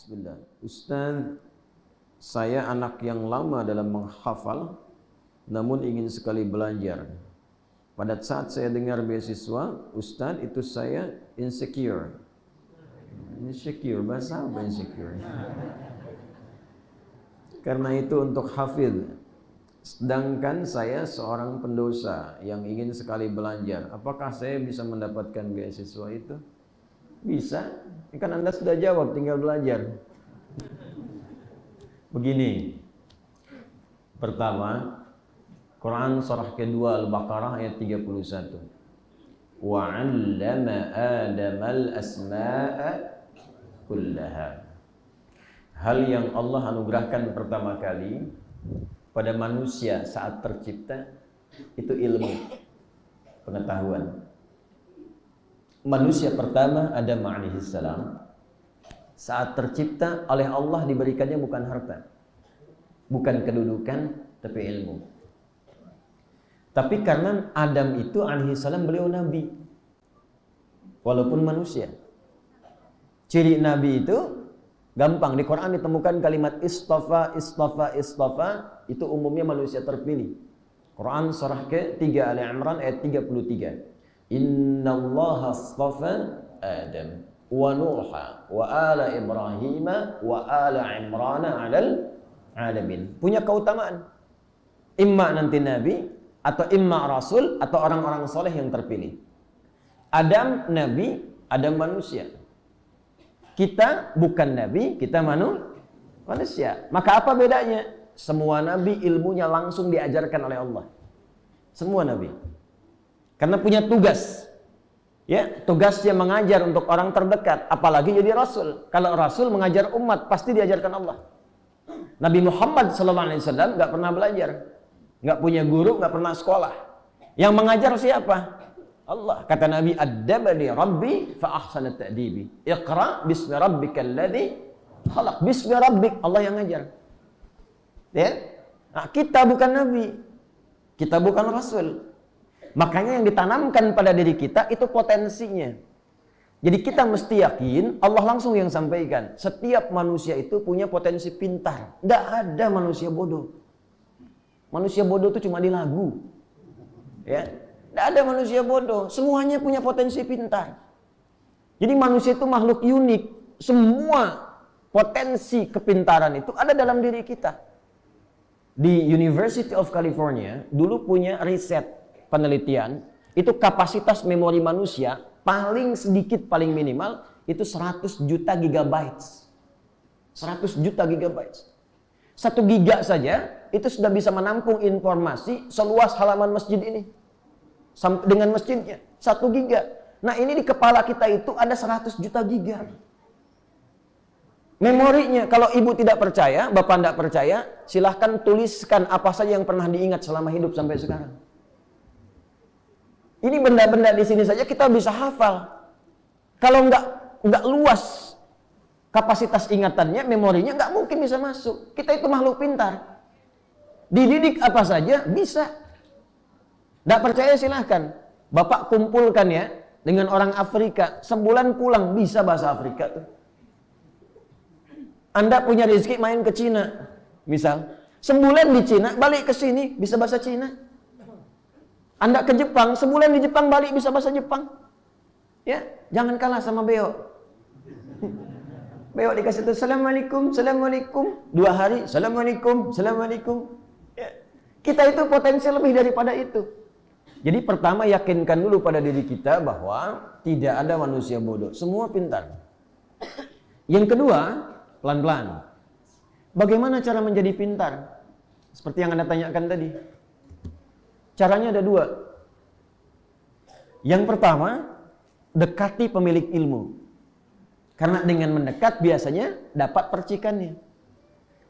Bismillah. Ustaz, saya anak yang lama dalam menghafal, namun ingin sekali belajar. Pada saat saya dengar beasiswa, Ustaz, itu saya insecure. Insecure, bahasa apa insecure? Karena itu untuk hafidh. Sedangkan saya seorang pendosa yang ingin sekali belajar. Apakah saya bisa mendapatkan beasiswa itu? Bisa. Kan Anda sudah jawab, tinggal belajar. Begini. Pertama, Quran surah kedua Al-Baqarah ayat 31. Wa 'allama Adamal asma'a kullaha. Hal yang Allah anugerahkan pertama kali pada manusia saat tercipta itu ilmu, pengetahuan. Manusia pertama Adam alaihissalam saat tercipta oleh Allah diberikannya bukan harta, bukan kedudukan, tapi ilmu. Tapi karena Adam itu alaihissalam beliau nabi, walaupun manusia. Ciri nabi itu gampang, di Quran ditemukan kalimat istafa, istafa, istafa, itu umumnya manusia terpilih. Quran surah ke-3 Ali Imran ayat 33. Innallaha astafa Adam wa Nuha wa ala Ibrahim wa ala Imran 'alal alamin. Punya keutamaan. Imma nanti nabi atau imma rasul atau orang-orang soleh yang terpilih. Adam nabi, Adam manusia. Kita bukan nabi, kita manusia. Maka apa bedanya? Semua nabi ilmunya langsung diajarkan oleh Allah. Semua nabi. Karena punya tugas. Ya, tugasnya mengajar untuk orang terdekat, apalagi jadi rasul. Kalau rasul mengajar umat pasti diajarkan Allah. Nabi Muhammad SAW nggak pernah belajar, nggak punya guru, nggak pernah sekolah. Yang mengajar siapa? Allah. Kata Nabi, "Addabani Rabbi fa ahsana ta'dibi. Iqra bismi rabbikal ladzi khalaq." Bismi rabbik, Allah yang ngajar. Ya? Nah, kita bukan nabi. Kita bukan rasul. Makanya yang ditanamkan pada diri kita itu potensinya. Jadi kita mesti yakin Allah langsung yang sampaikan. Setiap manusia itu punya potensi pintar. Tidak ada manusia bodoh. Manusia bodoh itu cuma di lagu. Ya, tidak ada manusia bodoh. Semuanya punya potensi pintar. Jadi manusia itu makhluk unik. Semua potensi kepintaran itu ada dalam diri kita. Di University of California dulu punya riset penelitian, itu kapasitas memori manusia paling sedikit, paling minimal itu 100 juta gigabytes. 100 juta gigabytes. 1 giga saja itu sudah bisa menampung informasi seluas halaman masjid ini. Dengan masjidnya 1 giga. Nah, ini di kepala kita itu ada 100 juta giga. Memorinya, kalau ibu tidak percaya, bapak tidak percaya, silahkan tuliskan apa saja yang pernah diingat selama hidup sampai sekarang. Ini benda-benda di sini saja kita bisa hafal. Kalau nggak luas kapasitas ingatannya, memorinya nggak mungkin bisa masuk. Kita itu makhluk pintar. Dididik apa saja bisa. Nggak percaya silahkan. Bapak kumpulkan ya dengan orang Afrika, sebulan pulang bisa bahasa Afrika tuh. Anda punya rezeki main ke Cina, misal, sebulan di Cina, balik ke sini bisa bahasa Cina. Anda ke Jepang, sebulan di Jepang balik bisa bahasa Jepang. Ya, jangan kalah sama Beo. Beo dikasih itu Assalamualaikum, Assalamualaikum. 2 hari, Assalamualaikum, Assalamualaikum. Ya. Kita itu potensi lebih daripada itu. Jadi pertama yakinkan dulu pada diri kita bahwa tidak ada manusia bodoh. Semua pintar. Yang kedua, pelan-pelan. Bagaimana cara menjadi pintar? Seperti yang Anda tanyakan tadi. Caranya ada 2. Yang pertama, dekati pemilik ilmu. Karena dengan mendekat biasanya dapat percikannya.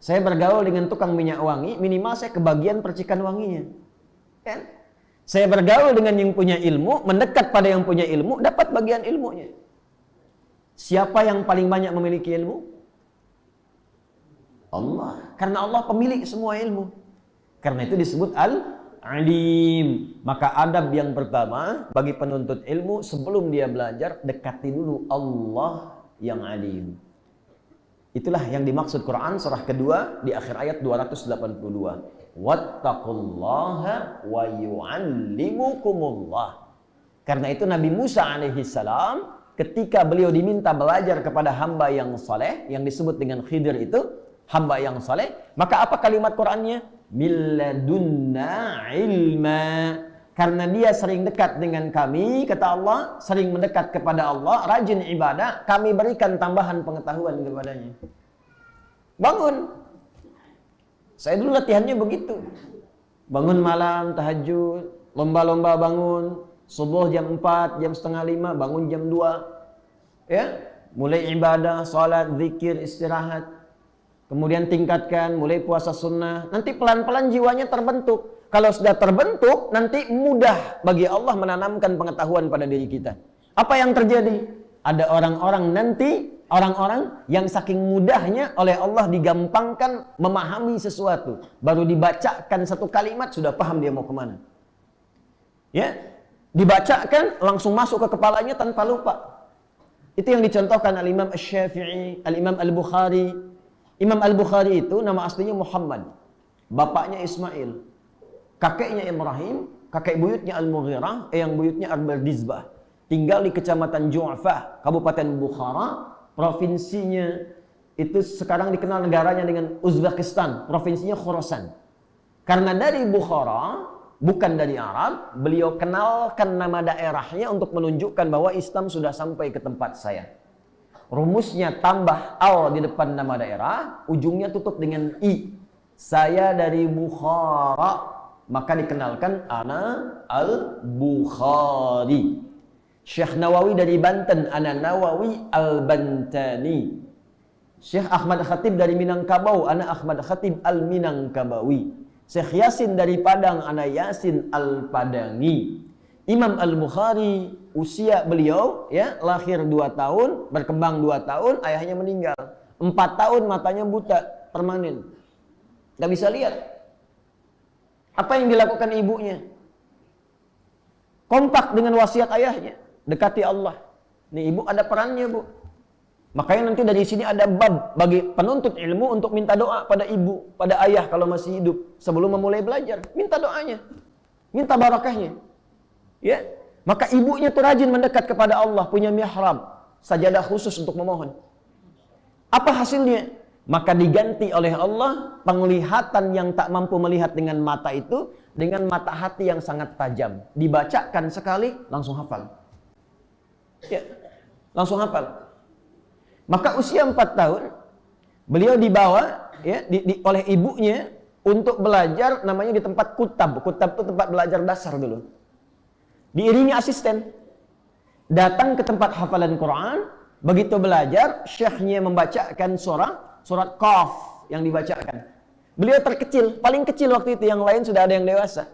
Saya bergaul dengan tukang minyak wangi, minimal saya kebagian percikan wanginya. Kan? Saya bergaul dengan yang punya ilmu, mendekat pada yang punya ilmu, dapat bagian ilmunya. Siapa yang paling banyak memiliki ilmu? Allah. Karena Allah pemilik semua ilmu. Karena itu disebut Al-Alim. Maka adab yang pertama bagi penuntut ilmu sebelum dia belajar, dekati dulu Allah yang alim. Itulah yang dimaksud Quran surah kedua di akhir ayat 282. Wattaqullaha wa yu'allimukumullah. Karena itu Nabi Musa alaihi salam ketika beliau diminta belajar kepada hamba yang saleh yang disebut dengan Khidir itu, hamba yang saleh, maka apa kalimat Qur'annya? Milladunna ilma. Karena dia sering dekat dengan kami, kata Allah, sering mendekat kepada Allah, rajin ibadah, kami berikan tambahan pengetahuan kepadanya. Bangun. Saya dulu latihannya begitu. Bangun malam, tahajud, lomba-lomba bangun, subuh jam 4, jam setengah 5, bangun jam 2. Ya, mulai ibadah, salat, zikir, istirahat. Kemudian tingkatkan, mulai puasa sunnah. Nanti pelan-pelan jiwanya terbentuk. Kalau sudah terbentuk, nanti mudah bagi Allah menanamkan pengetahuan pada diri kita. Apa yang terjadi? Ada orang-orang yang saking mudahnya oleh Allah digampangkan memahami sesuatu. Baru dibacakan satu kalimat, sudah paham dia mau kemana. Ya, dibacakan, langsung masuk ke kepalanya tanpa lupa. Itu yang dicontohkan Al-Imam Asy-Syafi'i, Al-Imam Al-Bukhari. Imam Al-Bukhari itu nama aslinya Muhammad. Bapaknya Ismail. Kakeknya Ibrahim, kakek buyutnya Al-Mughirah, yang buyutnya Ar-Bardizbah. Tinggal di kecamatan Ju'fah, Kabupaten Bukhara, provinsinya itu sekarang dikenal negaranya dengan Uzbekistan, provinsinya Khorasan. Karena dari Bukhara, bukan dari Arab, beliau kenalkan nama daerahnya untuk menunjukkan bahwa Islam sudah sampai ke tempat saya. Rumusnya tambah al di depan nama daerah, ujungnya tutup dengan i. Saya dari Bukhara. Maka dikenalkan ana al-Bukhari. Syekh Nawawi dari Banten, ana Nawawi al-Bantani. Syekh Ahmad Khatib dari Minangkabau, ana Ahmad Khatib al-Minangkabawi. Syekh Yasin dari Padang, ana Yasin al-Padangi. Imam Al-Bukhari, usia beliau ya lahir 2 tahun, berkembang 2 tahun, ayahnya meninggal. 4 tahun matanya buta permanen. Nggak bisa lihat. Apa yang dilakukan ibunya? Kompak dengan wasiat ayahnya, dekati Allah. Nih ibu ada perannya, Bu. Makanya nanti dari sini ada bab bagi penuntut ilmu untuk minta doa pada ibu, pada ayah kalau masih hidup sebelum memulai belajar. Minta doanya, minta barakahnya. Ya, maka ibunya tuh rajin mendekat kepada Allah, punya mihrab, sajadah khusus untuk memohon. Apa hasilnya? Maka diganti oleh Allah penglihatan yang tak mampu melihat dengan mata itu dengan mata hati yang sangat tajam. Dibacakan sekali langsung hafal. Ya, langsung hafal. Maka usia 4 tahun beliau dibawa ya oleh ibunya untuk belajar namanya di tempat kutab. Kutab itu tempat belajar dasar dulu. Diiringi asisten. Datang ke tempat hafalan Quran, begitu belajar, syekhnya membacakan surat Qaf yang dibacakan. Beliau terkecil, paling kecil waktu itu, yang lain sudah ada yang dewasa.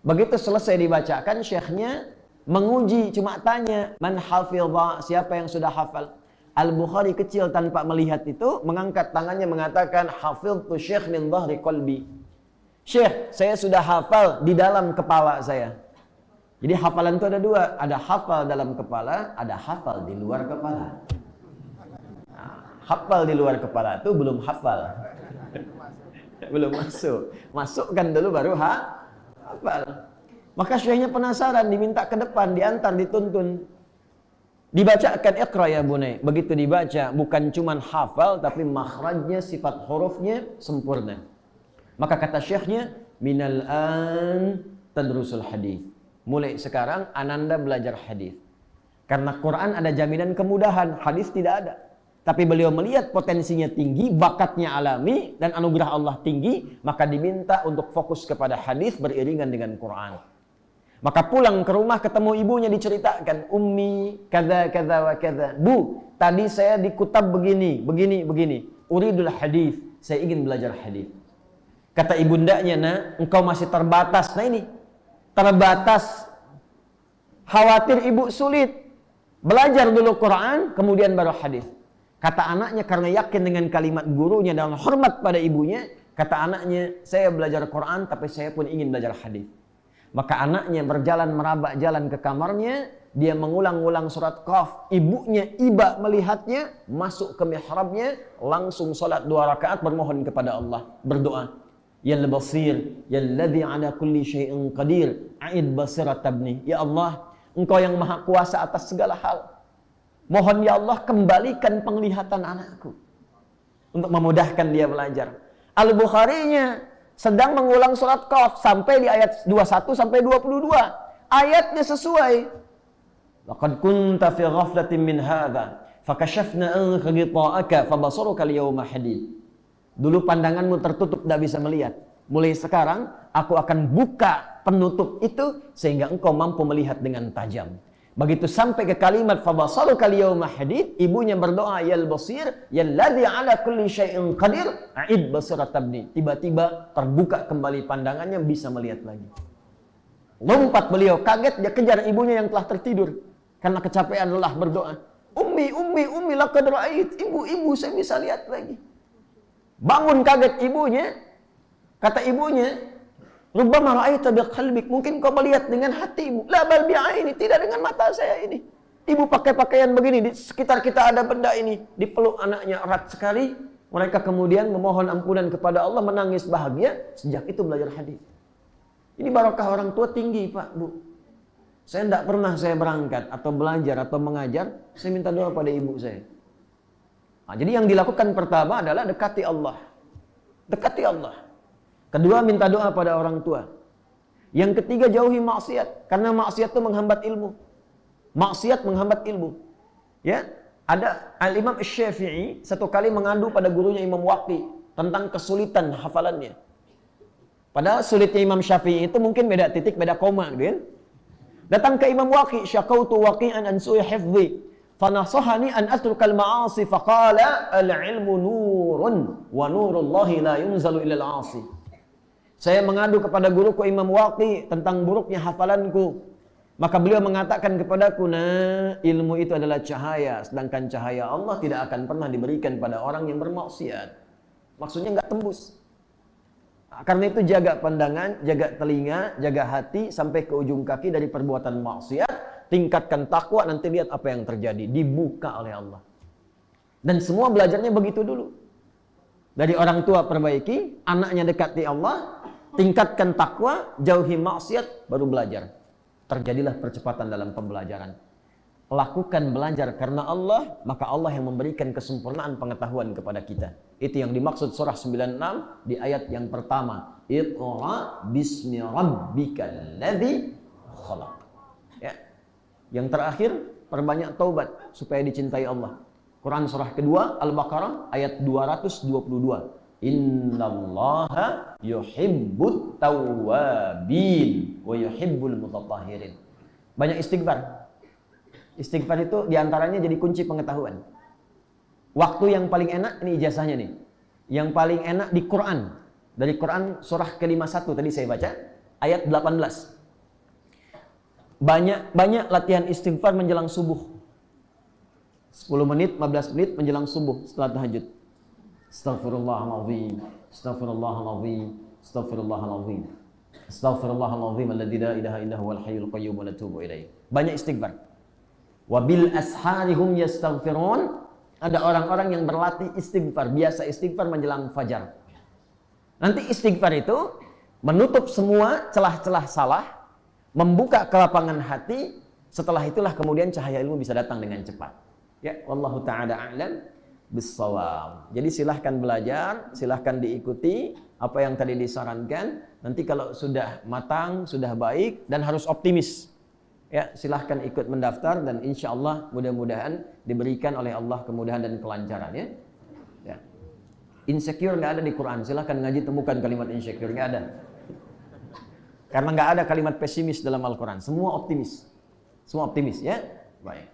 Begitu selesai dibacakan, syekhnya menguji, cuma tanya, man hafidha, siapa yang sudah hafal? Al-Bukhari kecil tanpa melihat itu, mengangkat tangannya mengatakan, hafidhtu syekh min dhahri qalbi. Syekh, saya sudah hafal di dalam kepala saya. Jadi hafalan itu ada 2, ada hafal dalam kepala, ada hafal di luar kepala. Hafal di luar kepala itu belum hafal. Belum masuk. Masukkan dulu baru hafal. Maka syekhnya penasaran, diminta ke depan, diantar, dituntun. Dibacakan Iqra ya bunai. Begitu dibaca, bukan cuman hafal, tapi makhrajnya, sifat hurufnya sempurna. Maka kata syekhnya, minal an tadrusul hadis. Mulai sekarang ananda belajar hadis. Karena Quran ada jaminan kemudahan, hadis tidak ada. Tapi beliau melihat potensinya tinggi, bakatnya alami, dan anugerah Allah tinggi, maka diminta untuk fokus kepada hadis beriringan dengan Quran. Maka pulang ke rumah ketemu ibunya, diceritakan, Ummi, kada, kada, wa kada. Bu, tadi saya di kutab begini, begini, begini. Uridul hadis, saya ingin belajar hadis. Kata ibundanya, nah, engkau masih terbatas. Nah ini, terbatas. Khawatir ibu sulit. Belajar dulu Quran, kemudian baru hadis. Kata anaknya karena yakin dengan kalimat gurunya dan hormat pada ibunya, kata anaknya, saya belajar Quran tapi saya pun ingin belajar hadis. Maka anaknya berjalan merabak jalan ke kamarnya, dia mengulang-ulang surat Qaf, ibunya iba melihatnya, masuk ke mihrabnya, langsung salat 2 rakaat bermohon kepada Allah, berdoa. Yal basir, yalladzi ala kulli syai'in qadir, a'id basirat tabni. Ya Allah, Engkau yang maha kuasa atas segala hal. Mohon ya Allah kembalikan penglihatan anakku. Untuk memudahkan dia belajar. Al-Bukharinya sedang mengulang surat Qaf sampai di ayat 21 sampai 22. Ayatnya sesuai. Laqad kunta fi ghaflatin min hadza fakashafna anka ghita'aka fabasaruka al-yawma hadid. Dulu pandanganmu tertutup, tidak bisa melihat. Mulai sekarang aku akan buka penutup itu sehingga engkau mampu melihat dengan tajam. Begitu sampai ke kalimat fabasaruka al-yawma hadid, ibunya berdoa yal basir yalladzi ala kulli syai'in qadir a'id basirat tabni. Tiba-tiba terbuka kembali pandangannya, bisa melihat lagi. Lompat beliau, kaget, dia kejar ibunya yang telah tertidur. Karena kecapean lelah berdoa. Ummi, laqad ra'ait. Ibu, saya bisa lihat lagi. Bangun kaget ibunya. Kata ibunya, rubbama ra'aita biqalbik. Mungkin kau melihat dengan hatimu. La bal bi'aini, tidak dengan mata saya ini. Ibu pakai pakaian begini, di sekitar kita ada benda ini. Dipeluk anaknya erat sekali. Mereka kemudian memohon ampunan kepada Allah, menangis bahagia. Sejak itu belajar hadis. Ini barokah orang tua tinggi, Pak, Bu. Saya tidak pernah saya berangkat atau belajar atau mengajar, saya minta doa pada ibu saya. Nah, jadi yang dilakukan pertama adalah dekati Allah. Dekati Allah. Kedua, minta doa pada orang tua. Yang ketiga, jauhi maksiat. Karena maksiat itu menghambat ilmu. Maksiat menghambat ilmu. Ya, ada Al-Imam Syafi'i satu kali mengadu pada gurunya Imam Waqi tentang kesulitan hafalannya. Padahal sulitnya Imam Syafi'i itu mungkin beda titik, beda koma, gitu kan? Datang ke Imam Waqi, syakautu waqi'an an su'i hifdhi, fanasahani an atrukal ma'asi, faqala al-ilmu nurun, wa nurullahi la yunzalu ilal 'asi. Saya mengadu kepada guruku Imam Waqi tentang buruknya hafalanku. Maka beliau mengatakan kepadaku, nah, ilmu itu adalah cahaya, sedangkan cahaya Allah tidak akan pernah diberikan pada orang yang bermaksiat. Maksudnya nggak tembus. Karena itu jaga pandangan, jaga telinga, jaga hati sampai ke ujung kaki dari perbuatan maksiat. Tingkatkan takwa, nanti lihat apa yang terjadi. Dibuka oleh Allah. Dan semua belajarnya begitu dulu. Dari orang tua perbaiki, anaknya dekati Allah, tingkatkan takwa, jauhi maksiat, baru belajar. Terjadilah percepatan dalam pembelajaran. Lakukan belajar karena Allah, maka Allah yang memberikan kesempurnaan pengetahuan kepada kita. Itu yang dimaksud surah 96 di ayat yang pertama. Iqra bismi rabbikal ladzi khalaq. Ya. Yang terakhir, perbanyak taubat supaya dicintai Allah. Quran surah kedua Al-Baqarah ayat 222. Innallaha yuhibbut tawwabin wa yuhibbul mutatahhirin. Banyak istighfar. Istighfar itu diantaranya jadi kunci pengetahuan. Waktu yang paling enak, ini ijazahnya nih. Yang paling enak di Quran. Dari Quran surah ke-51 tadi saya baca. Ayat 18. Banyak latihan istighfar menjelang subuh. 10 menit, 15 menit menjelang subuh setelah tahajud. Astaghfirullahaladzim. Astaghfirullahaladzim. Astaghfirullahaladzim. Astaghfirullahaladzim alladzi la ilaha illa huwal hayyul qayyum wa natubu ilaih. Banyak istighfar. Wabil asharihum yastaghfirun. Ada orang-orang yang berlatih istighfar, biasa istighfar menjelang fajar. Nanti istighfar itu menutup semua celah-celah salah, membuka kelapangan hati. Setelah itulah kemudian cahaya ilmu bisa datang dengan cepat. Ya, wallahu taala a'lam bissawab. Jadi silahkan belajar, silahkan diikuti apa yang tadi disarankan. Nanti kalau sudah matang, sudah baik dan harus optimis. Ya, silahkan ikut mendaftar dan insya Allah mudah-mudahan diberikan oleh Allah kemudahan dan kelancaran ya. Ya. Insecure nggak ada di Quran. Silahkan ngaji temukan kalimat insecure, nggak ada. Karena nggak ada kalimat pesimis dalam Al-Quran. Semua optimis. Semua optimis ya. Baik.